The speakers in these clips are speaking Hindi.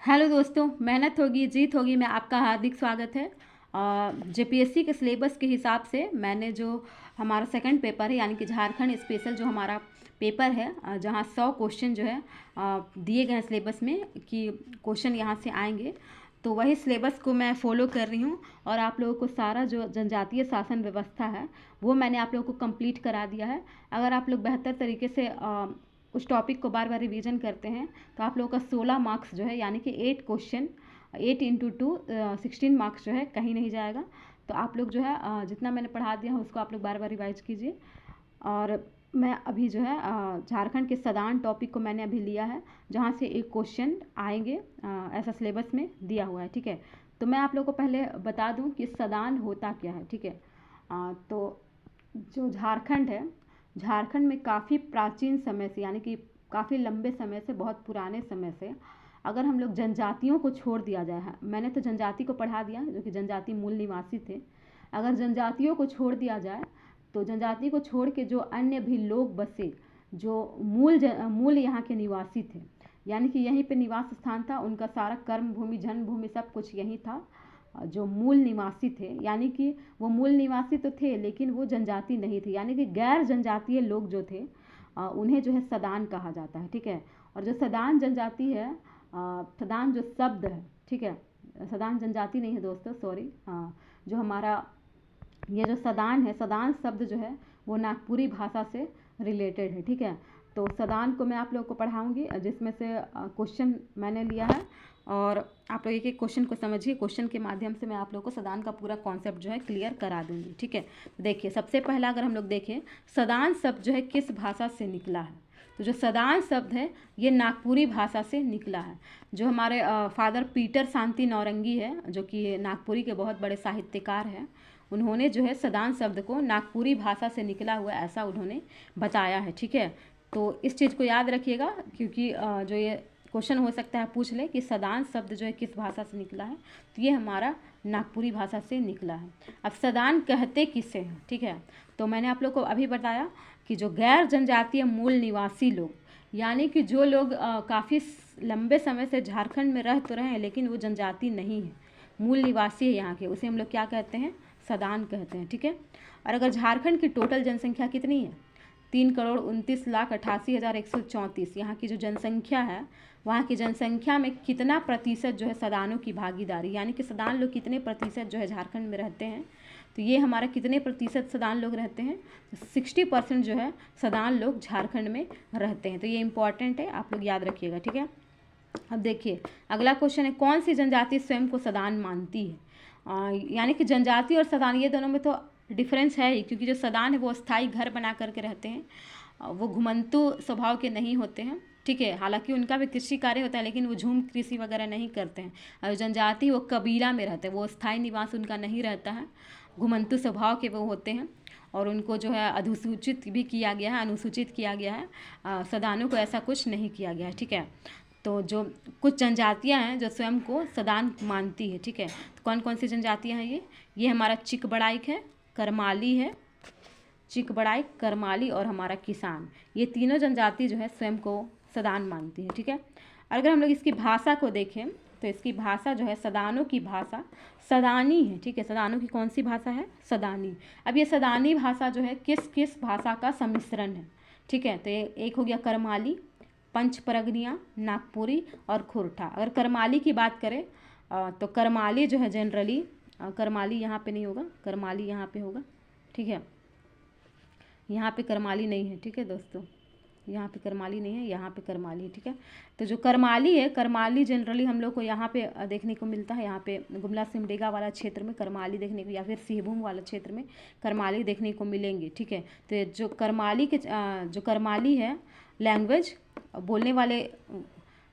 हेलो दोस्तों, मेहनत होगी जीत होगी में आपका हार्दिक स्वागत है। जेपीएससी के सिलेबस के हिसाब से मैंने जो हमारा सेकंड पेपर है यानी कि झारखंड स्पेशल जो हमारा पेपर है, जहां 100 क्वेश्चन जो है दिए गए हैं सिलेबस में कि क्वेश्चन यहां से आएंगे, तो वही सिलेबस को मैं फॉलो कर रही हूँ। और आप लोगों को सारा जो जनजातीय शासन व्यवस्था है वो मैंने आप लोगों को कंप्लीट करा दिया है। अगर आप लोग बेहतर तरीके से उस टॉपिक को बार बार रिवीजन करते हैं तो आप लोगों का 16 मार्क्स जो है यानी कि 8 क्वेश्चन 8 इंटू 2 16 मार्क्स जो है कहीं नहीं जाएगा। तो आप लोग जो है जितना मैंने पढ़ा दिया है उसको आप लोग बार बार रिवाइज कीजिए। और मैं अभी जो है झारखंड के सदान टॉपिक को मैंने अभी लिया है, जहाँ से एक क्वेश्चन आएंगे ऐसा सिलेबस में दिया हुआ है। ठीक है, तो मैं आप लोगों को पहले बता दूं कि सदान होता क्या है। ठीक है, तो जो झारखंड है, झारखंड में काफ़ी प्राचीन समय से यानी कि काफ़ी लंबे समय से, बहुत पुराने समय से, अगर हम लोग जनजातियों को छोड़ दिया जाए है, मैंने तो जनजाति को पढ़ा दिया जो कि जनजाति मूल निवासी थे। अगर जनजातियों को छोड़ दिया जाए तो जनजाति को छोड़ के जो अन्य भी लोग बसे, जो मूल यहाँ के निवासी थे, यानी कि यहीं पे निवास स्थान था उनका, सारा कर्म भूमि जन्मभूमि सब कुछ यहीं था। जो मूल निवासी थे यानी कि वो मूल निवासी तो थे लेकिन वो जनजाति नहीं थे, यानी कि गैर जनजातीय लोग जो थे उन्हें जो है सदान कहा जाता है। ठीक है, और जो सदान जनजाति है, सदान जो शब्द है, ठीक है, सदान जनजाति नहीं है दोस्तों, सॉरी। जो हमारा ये जो सदान है, सदान शब्द जो है वो नागपुरी भाषा से रिलेटेड है। ठीक है, तो सदान को मैं आप लोगों को पढ़ाऊंगी जिसमें से क्वेश्चन मैंने लिया है और आप लोग एक एक क्वेश्चन को समझिए। क्वेश्चन के माध्यम से मैं आप लोगों को सदान का पूरा कॉन्सेप्ट जो है क्लियर करा दूंगी। ठीक है, तो देखिए सबसे पहला अगर हम लोग देखें सदान शब्द जो है किस भाषा से निकला है, तो जो सदान शब्द है ये नागपुरी भाषा से निकला है। जो हमारे फादर पीटर शांति नौरंगी है, जो कि नागपुरी के बहुत बड़े साहित्यकार हैं, उन्होंने जो है सदान शब्द को नागपुरी भाषा से निकला हुआ ऐसा उन्होंने बताया है। ठीक है, तो इस चीज़ को याद रखिएगा क्योंकि जो ये क्वेश्चन हो सकता है पूछ ले कि सदान शब्द जो है किस भाषा से निकला है, तो ये हमारा नागपुरी भाषा से निकला है। अब सदान कहते किसे हैं, ठीक है, तो मैंने आप लोग को अभी बताया कि जो गैर जनजातीय मूल निवासी लोग, यानी कि जो लोग काफ़ी लंबे समय से झारखंड में रह तो रहे हैं लेकिन वो जनजाति नहीं है, मूल निवासी है यहाँ के, उसे हम लोग क्या कहते हैं, सदान कहते हैं। ठीक है, और अगर झारखंड की टोटल जनसंख्या कितनी है, 3,29,88,134, यहाँ की जो जनसंख्या है, वहाँ की जनसंख्या में कितना प्रतिशत जो है सदानों की भागीदारी, यानी कि सदान लोग कितने प्रतिशत जो है झारखंड में रहते हैं, तो ये हमारा कितने प्रतिशत सदान लोग रहते हैं, तो 60% जो है सदान लोग झारखंड में रहते हैं। तो ये इंपॉर्टेंट है, आप लोग याद रखिएगा। ठीक है, अब देखिए अगला क्वेश्चन है, कौन सी जनजाति स्वयं को सदान मानती है। यानी कि जनजाति और सदान ये दोनों में तो डिफरेंस है ही, क्योंकि जो सदान है वो अस्थाई घर बना करके रहते हैं, वो घुमंतु स्वभाव के नहीं होते हैं। ठीक है, हालांकि उनका भी कृषि कार्य होता है लेकिन वो झूम कृषि वगैरह नहीं करते हैं। और जनजाति वो कबीला में रहते हैं, वो स्थायी निवास उनका नहीं रहता है, घुमंतु स्वभाव के वो होते हैं और उनको जो है अधिसूचित भी किया गया है, अनुसूचित किया गया है। सदानों को ऐसा कुछ नहीं किया गया है। ठीक है, तो जो कुछ जनजातियां हैं जो स्वयं को सदान मानती है। ठीक है, तो कौन कौन सी जनजातियां हैं ये हमारा चिकबड़ाइक है, करमाली है, चिकबड़ाइक, करमाली और हमारा किसान, ये तीनों जनजाति जो है स्वयं को सदान मानती है। ठीक है, अगर हम लोग इसकी भाषा को देखें तो इसकी भाषा जो है, सदानों की भाषा सदानी है। ठीक है, सदानों की कौन सी भाषा है, सदानी। अब ये सदानी भाषा जो है किस किस भाषा का सम्मिश्रण है। ठीक है, तो ये एक हो गया करमाली, पंचपरगनिया, नागपुरी और खुरठा। अगर करमाली की बात करें तो करमाली जो है जनरली, करमाली यहाँ पे नहीं होगा, करमाली यहाँ पे होगा। ठीक है, यहाँ पे करमाली नहीं है। ठीक है दोस्तों, यहाँ पे करमाली नहीं है, यहाँ पे करमाली है। ठीक है, तो जो करमाली है, करमाली जनरली हम लोग को यहाँ पे देखने को मिलता है, यहाँ पे गुमला सिमडेगा वाला क्षेत्र में करमाली देखने को, या फिर सिंहभूम वाला क्षेत्र में करमाली देखने को मिलेंगे। ठीक है, तो जो करमाली के जो करमाली है लैंग्वेज बोलने वाले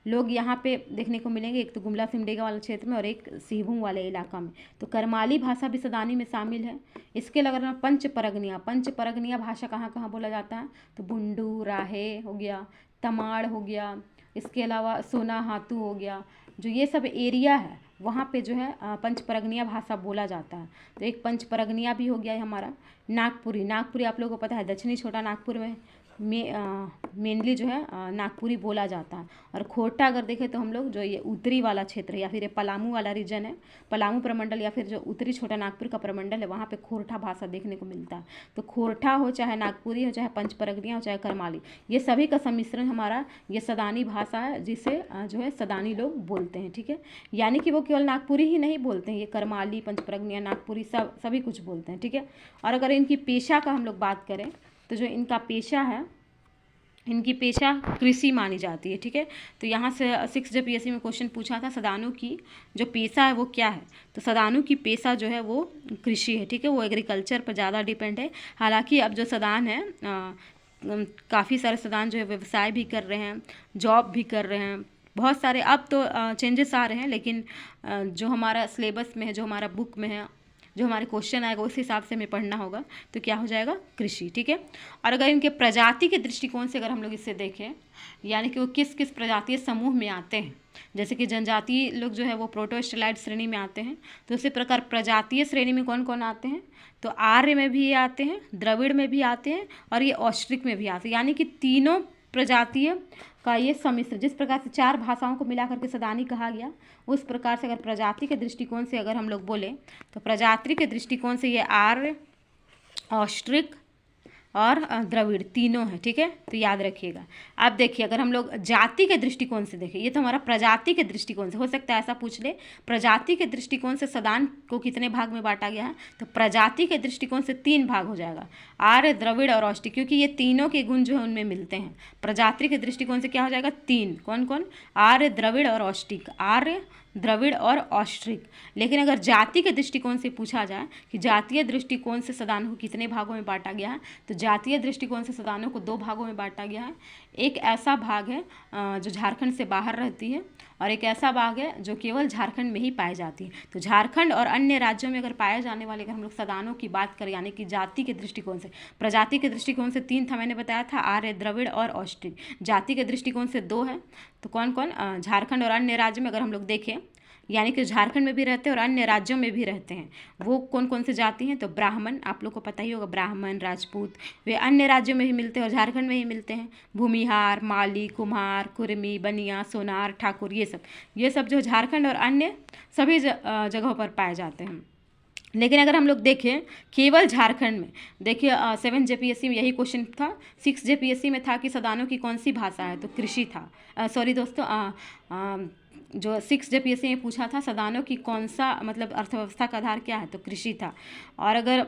लोग यहाँ पे देखने को मिलेंगे, एक तो गुमला सिमडेगा वाले क्षेत्र में और एक सिंहभूम वाले इलाका में। तो करमाली भाषा भी सदानी में शामिल है। इसके अलावा पंचपरगनिया भाषा कहाँ कहाँ बोला जाता है, तो बुंडू, राहे हो गया, तमाड़ हो गया, इसके अलावा सोना हाथू हो गया, जो ये सब एरिया है वहाँ पे जो है पंचपरगनिया भाषा बोला जाता है। तो एक पंचपरगनिया भी हो गया है हमारा। नागपुरी आप लोगों को पता है दक्षिणी छोटा नागपुर में मेनली जो है नागपुरी बोला जाता है। और खोरठा अगर देखें तो हम लोग जो ये उत्तरी वाला क्षेत्र है या फिर ये पलामू वाला रीजन है, पलामू प्रमंडल या फिर जो उत्तरी छोटा नागपुर का प्रमंडल है, वहाँ पे खोरठा भाषा देखने को मिलता है। तो खोरठा हो, चाहे नागपुरी हो, चाहे पंचपरगनिया हो, चाहे करमाली, ये सभी का सम्मिश्रण हमारा ये सदानी भाषा है, जिसे जो है सदानी लोग बोलते हैं। ठीक है, यानी कि वो केवल नागपुरी ही नहीं बोलते हैं, ये करमाली, पंचपरगनिया, नागपुरी सभी कुछ बोलते हैं। ठीक है, और अगर इनकी पेशा का हम लोग बात करें तो जो इनका पेशा है, इनकी पेशा कृषि मानी जाती है। ठीक है, तो यहाँ से 6 JPSC में क्वेश्चन पूछा था सदानु की जो पेशा है वो क्या है, तो सदानु की पेशा जो है वो कृषि है। ठीक है, वो एग्रीकल्चर पर ज़्यादा डिपेंड है। हालांकि अब जो सदान है काफ़ी सारे सदान जो है व्यवसाय भी कर रहे हैं, जॉब भी कर रहे हैं, बहुत सारे अब तो चेंजेस आ रहे हैं, लेकिन जो हमारा सिलेबस में है, जो हमारा बुक में है, जो हमारे क्वेश्चन आएगा उस हिसाब से हमें पढ़ना होगा, तो क्या हो जाएगा कृषि। ठीक है, और अगर इनके प्रजाति के दृष्टिकोण से अगर हम लोग इसे देखें, यानी कि वो किस किस प्रजातीय समूह में आते हैं, जैसे कि जनजातीय लोग जो है वो प्रोटोस्टेलाइट श्रेणी में आते हैं, तो उसी प्रकार प्रजातीय श्रेणी में कौन कौन आते हैं, तो आर्य में भी ये आते हैं, द्रविड़ में भी आते हैं, और ये ऑस्ट्रिक में भी आते हैं। यानी कि तीनों प्रजातीय का ये सम्मिश्र, जिस प्रकार से 4 भाषाओं को मिलाकर के सदानी कहा गया, उस प्रकार से अगर प्रजाति के दृष्टिकोण से अगर हम लोग बोलें तो प्रजाति के दृष्टिकोण से ये आर्य, ऑस्ट्रिक और द्रविड़ तीनों है। ठीक है, तो याद रखिएगा। अब देखिए अगर हम लोग जाति के दृष्टिकोण से देखें, ये तो हमारा प्रजाति के दृष्टिकोण से, हो सकता है ऐसा पूछ ले, प्रजाति के दृष्टिकोण से सदान को कितने भाग में बांटा गया है, तो प्रजाति के दृष्टिकोण से 3 भाग हो जाएगा, आर्य, द्रविड़ और ऑस्ट्रिक, क्योंकि ये तीनों के गुण जो है उनमें मिलते हैं। प्रजाति के दृष्टिकोण से क्या हो जाएगा, 3, कौन कौन, आर्य, द्रविड़ और ऑस्ट्रिक, आर्य, द्रविड़ और ऑस्ट्रिक। लेकिन अगर जाति के दृष्टिकोण से पूछा जाए कि जातीय दृष्टिकोण से सदानों को कितने भागों में बांटा गया है, तो जातीय दृष्टिकोण से सदानों को 2 भागों में बांटा गया है। एक ऐसा भाग है जो झारखंड से बाहर रहती है, और एक ऐसा भाग है जो केवल झारखंड में ही पाई जाती है। तो झारखंड और अन्य राज्यों में अगर पाए जाने वाले अगर हम लोग सदानों की बात करें, यानी कि जाति के दृष्टिकोण से, प्रजाति के दृष्टिकोण से 3 था, मैंने बताया था, आर्य, द्रविड़ और ऑस्ट्रिक। जाति के दृष्टिकोण से 2 है, तो कौन कौन, झारखंड और अन्य राज्य में अगर हम लोग देखें, यानी कि झारखंड में भी रहते हैं और अन्य राज्यों में भी रहते हैं, वो कौन कौन से जाति हैं, तो ब्राह्मण, आप लोग को पता ही होगा, ब्राह्मण, राजपूत, वे अन्य राज्यों में भी मिलते हैं और झारखंड में ही मिलते हैं। भूमिहार, माली, कुम्हार, कुर्मी, बनिया, सोनार, ठाकुर, ये सब जो झारखंड और अन्य सभी जगहों पर पाए जाते हैं। लेकिन अगर हम लोग देखें केवल झारखंड में, देखिए 7 JPSC में यही क्वेश्चन था, 6 JPSC में था कि सदानों की कौन सी भाषा है, तो कृषि था। सॉरी दोस्तों, जो 6 JPSC में पूछा था सदानों की कौन सा मतलब अर्थव्यवस्था का आधार क्या है, तो कृषि था। और अगर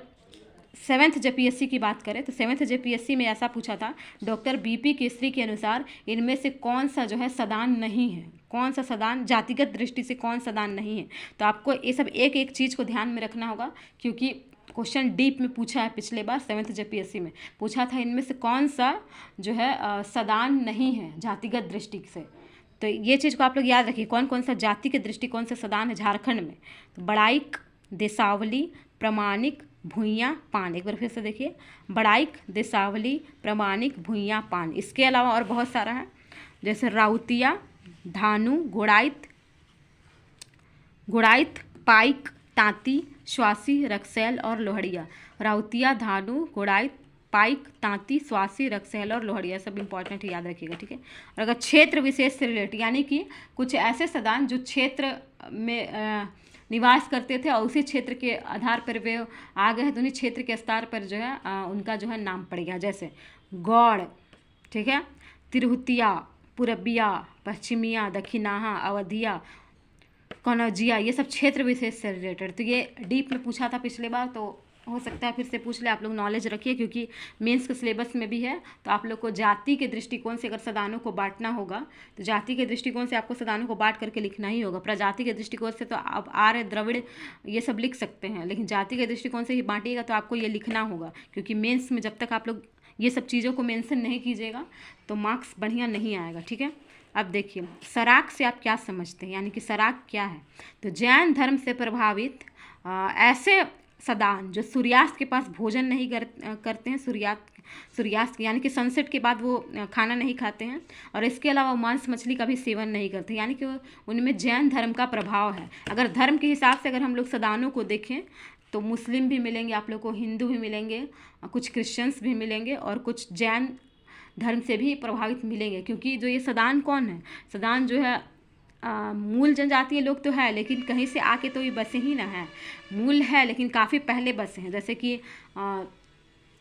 7th JPSC की बात करें तो 7th JPSC में ऐसा पूछा था, डॉक्टर BP केसरी के अनुसार इनमें से कौन सा जो है सदान नहीं है, कौन सा सदान जातिगत दृष्टि से कौन सदान नहीं है। तो आपको ये सब एक एक चीज़ को ध्यान में रखना होगा, क्योंकि क्वेश्चन डीप में पूछा है, पिछले बार 7th JPSC में पूछा था इनमें से कौन सा जो है सदान नहीं है जातिगत दृष्टि से। तो ये चीज़ को आप लोग याद रखिए, कौन कौन सा जाति के दृष्टिकोण से सदान है झारखंड में, तो बड़ाइक, देसावली, प्रमाणिक, भुइयाँ, पान। एक बार फिर से देखिए, बड़ाइक, देसावली, प्रमाणिक, भुइयाँ, पान। इसके अलावा और बहुत सारा है, जैसे राउतिया, धानु, गुड़ाइत, पाइक, तांती, स्वासी, रक्सैल और लोहड़िया। राउतिया, धानु, गुड़ाइत, पाइक, तांती, स्वासी, रक्सैल और लोहड़िया, सब इंपॉर्टेंट याद रखिएगा। ठीक है, और अगर क्षेत्र विशेष से रिलेटेड, यानी कि कुछ ऐसे सदान जो क्षेत्र में निवास करते थे और उसी क्षेत्र के आधार पर वे आ गए हैं, तो उन्हीं क्षेत्र के स्तर पर जो है उनका जो है नाम पड़ गया, जैसे गौड़, ठीक है, तिरहुतिया, पूरबिया, पश्चिमिया, दक्षिणाहा, अवधिया, कनौजिया, ये सब क्षेत्र विशेष से रिलेटेड। तो ये डीप में पूछा था पिछले बार, तो हो सकता है फिर से पूछ ले, आप लोग नॉलेज रखिए, क्योंकि मेंस के सिलेबस में भी है। तो आप लोग को जाति के दृष्टिकोण से अगर सदानों को बांटना होगा, तो जाति के दृष्टिकोण से आपको सदानों को बांट करके लिखना ही होगा। प्रजाति के दृष्टिकोण से तो आप आर्य, द्रविड़ ये सब लिख सकते हैं, लेकिन जाति के दृष्टिकोण से ही बांटिएगा तो आपको ये लिखना होगा, क्योंकि मेंस में जब तक आप लोग ये सब चीज़ों को मेंशन नहीं कीजिएगा तो मार्क्स बढ़िया नहीं आएगा। ठीक है, अब देखिए सराक से आप क्या समझते हैं, यानी कि सराक क्या है, तो जैन धर्म से प्रभावित ऐसे सदान जो सूर्यास्त के पास भोजन नहीं करते हैं, सूर्यास्त यानी कि सनसेट के बाद वो खाना नहीं खाते हैं, और इसके अलावा मांस मछली का भी सेवन नहीं करते, यानी कि उनमें जैन धर्म का प्रभाव है। अगर धर्म के हिसाब से अगर हम लोग सदानों को देखें तो मुस्लिम भी मिलेंगे आप लोग को, हिंदू भी मिलेंगे, कुछ क्रिश्चियंस भी मिलेंगे और कुछ जैन धर्म से भी प्रभावित मिलेंगे, क्योंकि जो ये सदान कौन है, सदान जो है मूल जनजातीय लोग तो है, लेकिन कहीं से आके तो ये बसे ही ना है, मूल है लेकिन काफ़ी पहले बसे हैं। जैसे कि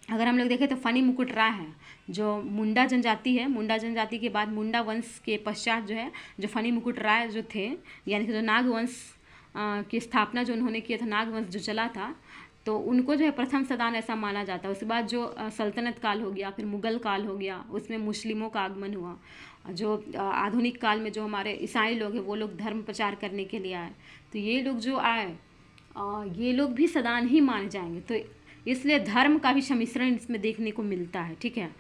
अगर हम लोग देखें तो फनी मुकुट राय है जो मुंडा जनजाति है, मुंडा जनजाति के बाद मुंडा वंश के पश्चात जो है जो फनी मुकुट राय जो थे, यानी कि जो नाग वंश की स्थापना जो उन्होंने किया था, नाग वंश जो चला था, तो उनको जो है प्रथम सदान ऐसा माना जाता है। उसके बाद जो सल्तनत काल हो गया, फिर मुग़ल काल हो गया, उसमें मुस्लिमों का आगमन हुआ। जो आधुनिक काल में जो हमारे ईसाई लोग हैं वो लोग धर्म प्रचार करने के लिए आए, तो ये लोग जो आए ये लोग भी सदान ही माने जाएंगे। तो इसलिए धर्म का भी सम्मिश्रण इसमें देखने को मिलता है, ठीक है।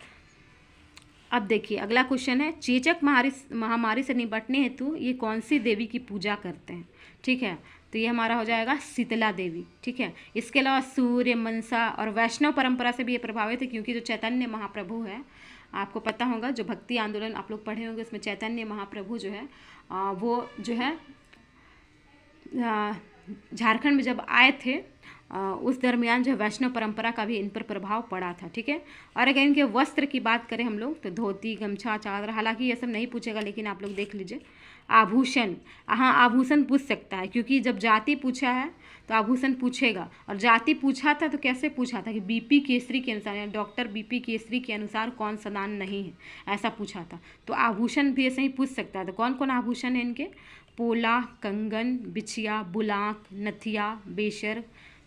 अब देखिए अगला क्वेश्चन है, चेचक महामारी से निपटने हेतु ये कौन सी देवी की पूजा करते हैं, ठीक है। तो ये हमारा हो जाएगा शीतला देवी, ठीक है। इसके अलावा सूर्य, मनसा और वैष्णव परंपरा से भी ये प्रभावित है, क्योंकि जो चैतन्य महाप्रभु है, आपको पता होगा जो भक्ति आंदोलन आप लोग पढ़े होंगे, उसमें चैतन्य महाप्रभु जो है वो जो है झारखंड में जब आए थे उस दरमियान जो वैष्णव परंपरा का भी इन पर प्रभाव पड़ा था, ठीक है। और अगर इनके वस्त्र की बात करें हम लोग तो धोती, गमछा, चादर, हालांकि ये सब नहीं पूछेगा, लेकिन आप लोग देख लीजिए। आभूषण, हाँ आभूषण पूछ सकता है, क्योंकि जब जाति पूछा है तो आभूषण पूछेगा। और जाति पूछा था तो कैसे पूछा था कि बीपी केसरी के अनुसार, यानी डॉक्टर बीपी केसरी के अनुसार कौन सदान नहीं है, ऐसा पूछा था। तो आभूषण भी ऐसे ही पूछ सकता है। तो कौन कौन आभूषण है इनके, पोला, कंगन, बिछिया, बुलाक, नथिया, बेशर,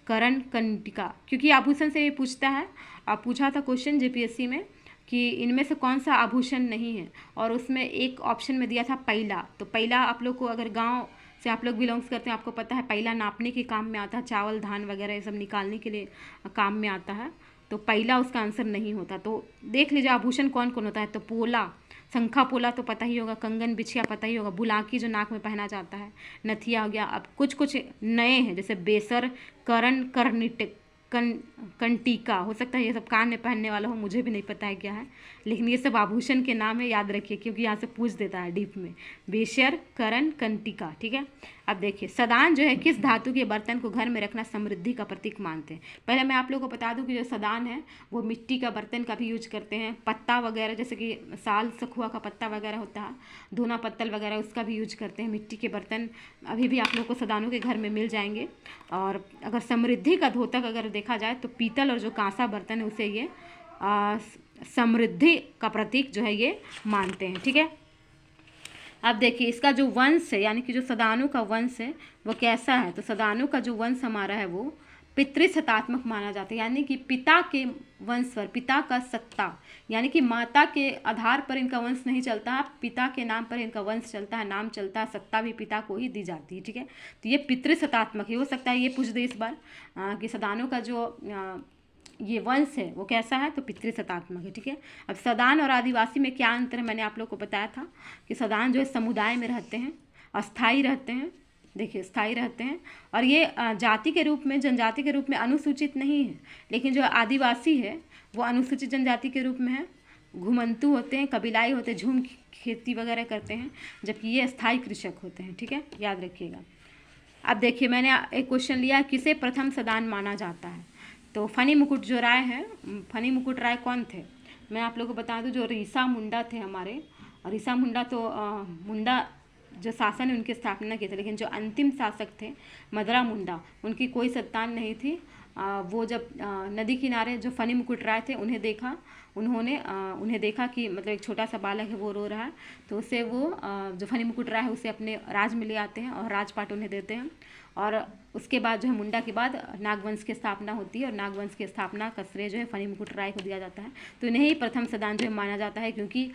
करण, कंटिका, क्योंकि आभूषण से ये पूछता है। अब पूछा था क्वेश्चन जेपीएससी में कि इनमें से कौन सा आभूषण नहीं है, और उसमें एक ऑप्शन में दिया था पैला। तो पैला आप लोग को, अगर गांव से आप लोग बिलोंग्स करते हैं, आपको पता है पैला नापने के काम में आता है, चावल धान वगैरह ये सब निकालने के लिए काम में आता है। तो पैला उसका आंसर नहीं होता। तो देख लीजिए आभूषण कौन कौन होता है। तो पोला, शंखा पोला तो पता ही होगा, कंगन, बिछिया पता ही होगा, बुलाकी जो नाक में पहना जाता है, नथिया हो गया। अब कुछ कुछ नए हैं, जैसे बेसर, करण, कर्णिटिक, कंटिका, हो सकता है ये सब कान में पहनने वाला हो, मुझे भी नहीं पता है क्या है, लेकिन ये सब आभूषण के नाम है, याद रखिए, क्योंकि यहाँ से पूछ देता है डीप में। बेशर, करण, कंटिका, ठीक है। अब देखिए सदान जो है किस धातु के बर्तन को घर में रखना समृद्धि का प्रतीक मानते हैं। पहले मैं आप लोगों को बता दूं कि जो सदान है वो मिट्टी का बर्तन का भी यूज करते हैं, पत्ता वगैरह जैसे कि साल सखुआ का पत्ता वगैरह होता है, धुना पत्तल वगैरह, उसका भी यूज करते हैं। मिट्टी के बर्तन अभी भी आप लोग को सदानों के घर में मिल जाएंगे। और अगर समृद्धि का द्योतक अगर देखा जाए तो पीतल और जो कांसा बर्तन है उसे ये समृद्धि का प्रतीक जो है ये मानते हैं, ठीक है। अब देखिए इसका जो वंश है, यानी कि जो सदानु का वंश है वो कैसा है। तो सदानु का जो वंश हमारा है वो पितृसत्तात्मक माना जाता है, यानी कि पिता के वंश पर, पिता का सत्ता, यानी कि माता के आधार पर इनका वंश नहीं चलता है, पिता के नाम पर इनका वंश चलता है, नाम चलता है, सत्ता भी पिता को ही दी जाती है, ठीक है। तो ये पितृसत्तात्मक है। हो सकता है ये पूछ दे इस बार कि सदानु का जो ये वंश है वो कैसा है, तो पितृसत्तात्मक है, ठीक है। अब सदान और आदिवासी में क्या अंतर है, मैंने आप लोग को बताया था कि सदान जो है समुदाय में रहते हैं, अस्थाई रहते हैं, देखिए स्थायी रहते हैं, और ये जाति के रूप में, जनजाति के रूप में अनुसूचित नहीं है। लेकिन जो आदिवासी है वो अनुसूचित जनजाति के रूप में है, घुमंतु होते हैं, कबीलाई होते हैं, झूम खेती वगैरह करते हैं, जबकि ये स्थायी कृषक होते हैं, ठीक है, याद रखिएगा। अब देखिए मैंने एक क्वेश्चन लिया, किसे प्रथम सदान माना जाता है। तो फनी मुकुट जो राय है, फनी मुकुट राय कौन थे, मैं आप लोगों को बता दूं, जो रीसा मुंडा थे हमारे, और रीसा मुंडा तो मुंडा जो शासन है उनकी स्थापना की थी, लेकिन जो अंतिम शासक थे मदरा मुंडा, उनकी कोई संतान नहीं थी। वो जब नदी किनारे जो फनी मुकुट राय थे उन्हें देखा कि मतलब एक छोटा सा बालक है वो रो रहा है, तो उसे वो जो फनी मुकुट राय है उसे अपने राज में ले आते हैं और राजपाट उन्हें देते हैं। और उसके बाद जो है मुंडा के बाद नागवंश की स्थापना होती है, और नागवंश की स्थापना का श्रेय जो है फनी मुकुट राय को दिया जाता है। तो इन्हें ही प्रथम सदान जो है माना जाता है, क्योंकि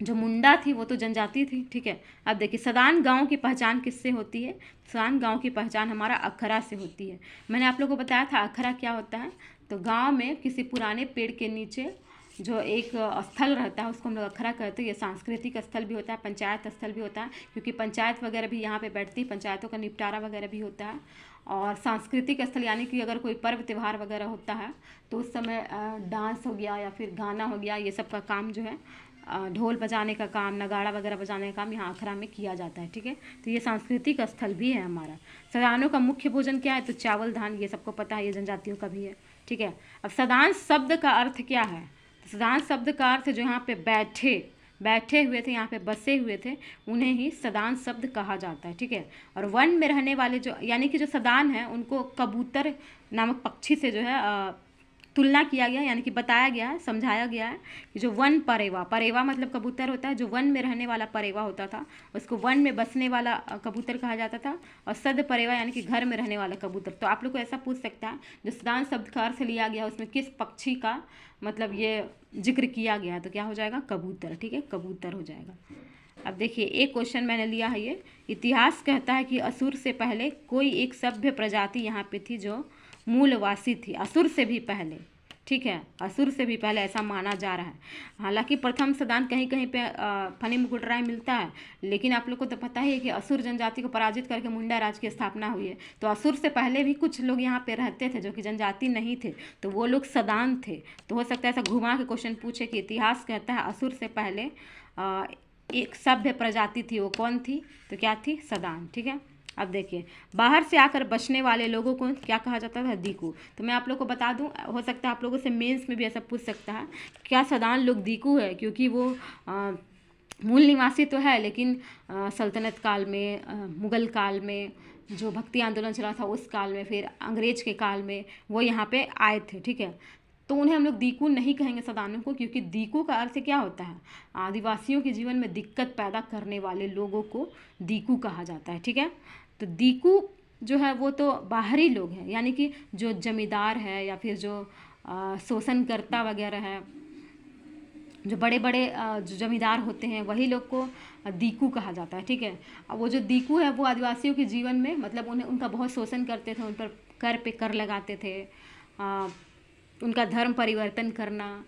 जो मुंडा थी वो तो जनजाति थी, ठीक है। अब देखिए सदान गांव की पहचान किससे होती है, सदान गांव की पहचान हमारा अखरा से होती है। मैंने आप लोगों को बताया था अखरा क्या होता है। तो गांव में किसी पुराने पेड़ के नीचे जो एक स्थल रहता है उसको हम लोग अखरा कहते हैं। ये सांस्कृतिक स्थल भी होता है, पंचायत स्थल भी होता है, क्योंकि पंचायत वगैरह भी यहाँ पे बैठती है, पंचायतों का निपटारा वगैरह भी होता है। और सांस्कृतिक स्थल यानी कि अगर कोई पर्व त्यौहार वगैरह होता है तो उस समय डांस हो गया या फिर गाना हो गया, ये सब का काम जो है, ढोल बजाने का काम, नगाड़ा वगैरह बजाने का काम यहाँ अखरा में किया जाता है, ठीक है। तो ये सांस्कृतिक स्थल भी है हमारा। सदानों का मुख्य भोजन क्या है, तो चावल धान, ये सबको पता है, ये जनजातियों का भी है, ठीक है। अब सदान शब्द का अर्थ क्या है, सदान शब्द का अर्थ जो यहाँ पे बैठे हुए थे, यहाँ पे बसे हुए थे, उन्हें ही सदान शब्द कहा जाता है। ठीक है। और वन में रहने वाले जो यानी कि जो सदान है उनको कबूतर नामक पक्षी से जो है तुलना किया गया, यानी कि बताया गया है, समझाया गया है कि जो वन परेवा, परेवा मतलब कबूतर होता है, जो वन में रहने वाला परेवा होता था उसको वन में बसने वाला कबूतर कहा जाता था, और सद परेवा यानी कि घर में रहने वाला कबूतर। तो आप लोग को ऐसा पूछ सकता है जो सदान शब्द का अर्थ लिया गया उसमें किस पक्षी का मतलब ये जिक्र किया गया, तो क्या हो जाएगा? कबूतर। ठीक है, कबूतर हो जाएगा। अब देखिए एक क्वेश्चन मैंने लिया है, ये इतिहास कहता है कि असुर से पहले कोई एक सभ्य प्रजाति यहाँ पे थी जो मूलवासी थी, असुर से भी पहले। ठीक है, असुर से भी पहले ऐसा माना जा रहा है। हालांकि प्रथम सदान कहीं कहीं पे फनी मुकुट राय मिलता है, लेकिन आप लोग को तो पता ही है कि असुर जनजाति को पराजित करके मुंडा राज की स्थापना हुई है। तो असुर से पहले भी कुछ लोग यहाँ पे रहते थे जो कि जनजाति नहीं थे, तो वो लोग सदान थे। तो हो सकता है ऐसा घुमा के क्वेश्चन पूछे कि इतिहास कहता है असुर से पहले एक सभ्य प्रजाति थी, वो कौन थी? तो क्या थी? सदान। ठीक है। अब देखिए बाहर से आकर बसने वाले लोगों को क्या कहा जाता था? दीकू। तो मैं आप लोग को बता दूं, हो सकता है आप लोगों से मेंस में भी ऐसा पूछ सकता है, क्या सदान लोग दीकू है? क्योंकि वो मूल निवासी तो है, लेकिन सल्तनत काल में, मुगल काल में जो भक्ति आंदोलन चला था उस काल में, फिर अंग्रेज के काल में वो यहाँ पे आए थे। ठीक है, तो उन्हें हम लोग दीकू नहीं कहेंगे सदानों को, क्योंकि दीकू का अर्थ क्या होता है? आदिवासियों के जीवन में दिक्कत पैदा करने वाले लोगों को दीकू कहा जाता है। ठीक है, तो दीकू जो है वो तो बाहरी लोग हैं, यानी कि जो जमींदार है या फिर जो शोषणकर्ता वगैरह है, जो बड़े बड़े जो जमींदार होते हैं वही लोग को दीकू कहा जाता है। ठीक है, अब वो जो दीकू है वो आदिवासियों के जीवन में मतलब उन्हें उनका बहुत शोषण करते थे, उन पर कर पे कर लगाते थे, उनका धर्म परिवर्तन करना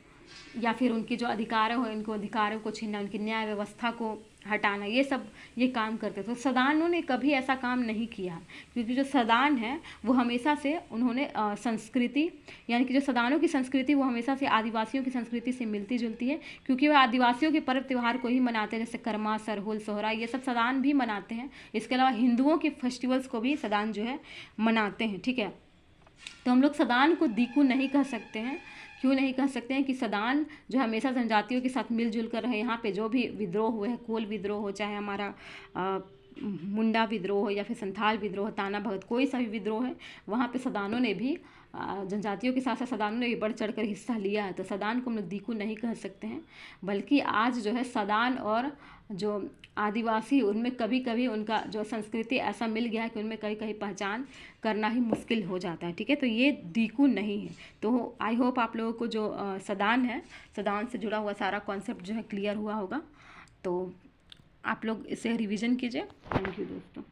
या फिर उनके जो अधिकार हो उनको अधिकारों को छीनना, उनकी न्याय व्यवस्था को हटाना, ये काम करते थे। तो सदानों ने कभी ऐसा काम नहीं किया, क्योंकि जो सदान है वो हमेशा से उन्होंने संस्कृति यानी कि जो सदानों की संस्कृति वो हमेशा से आदिवासियों की संस्कृति से मिलती जुलती है, क्योंकि वह आदिवासियों के पर्व त्यौहार को ही मनाते हैं, जैसे कर्मा, सरहुल, सोहरा, ये सब सदान भी मनाते हैं। इसके अलावा हिंदुओं के फेस्टिवल्स को भी सदान जो है मनाते हैं। ठीक है, तो हम लोग सदान को दीकू नहीं कह सकते हैं। क्यों नहीं कह सकते हैं? कि सदान जो हमेशा जनजातियों के साथ मिलजुल कर रहे, यहाँ पे जो भी विद्रोह हुए हैं, कोल विद्रोह हो, चाहे हमारा मुंडा विद्रोह हो या फिर संथाल विद्रोह, ताना भगत, कोई सा भी विद्रोह है, वहाँ पे सदानों ने भी जनजातियों के साथ साथ सदानों ने भी बढ़ चढ़ कर हिस्सा लिया है। तो सदान को हम लोग दीकू नहीं कह सकते हैं, बल्कि आज जो है सदान और जो आदिवासी उनमें कभी कभी उनका जो संस्कृति ऐसा मिल गया है कि उनमें कहीं कहीं पहचान करना ही मुश्किल हो जाता है। ठीक है, तो ये दीकू नहीं है। तो आई होप आप लोगों को जो सदान है, सदान से जुड़ा हुआ सारा कॉन्सेप्ट जो है क्लियर हुआ होगा। तो आप लोग इसे रिवीजन कीजिए। थैंक यू दोस्तों।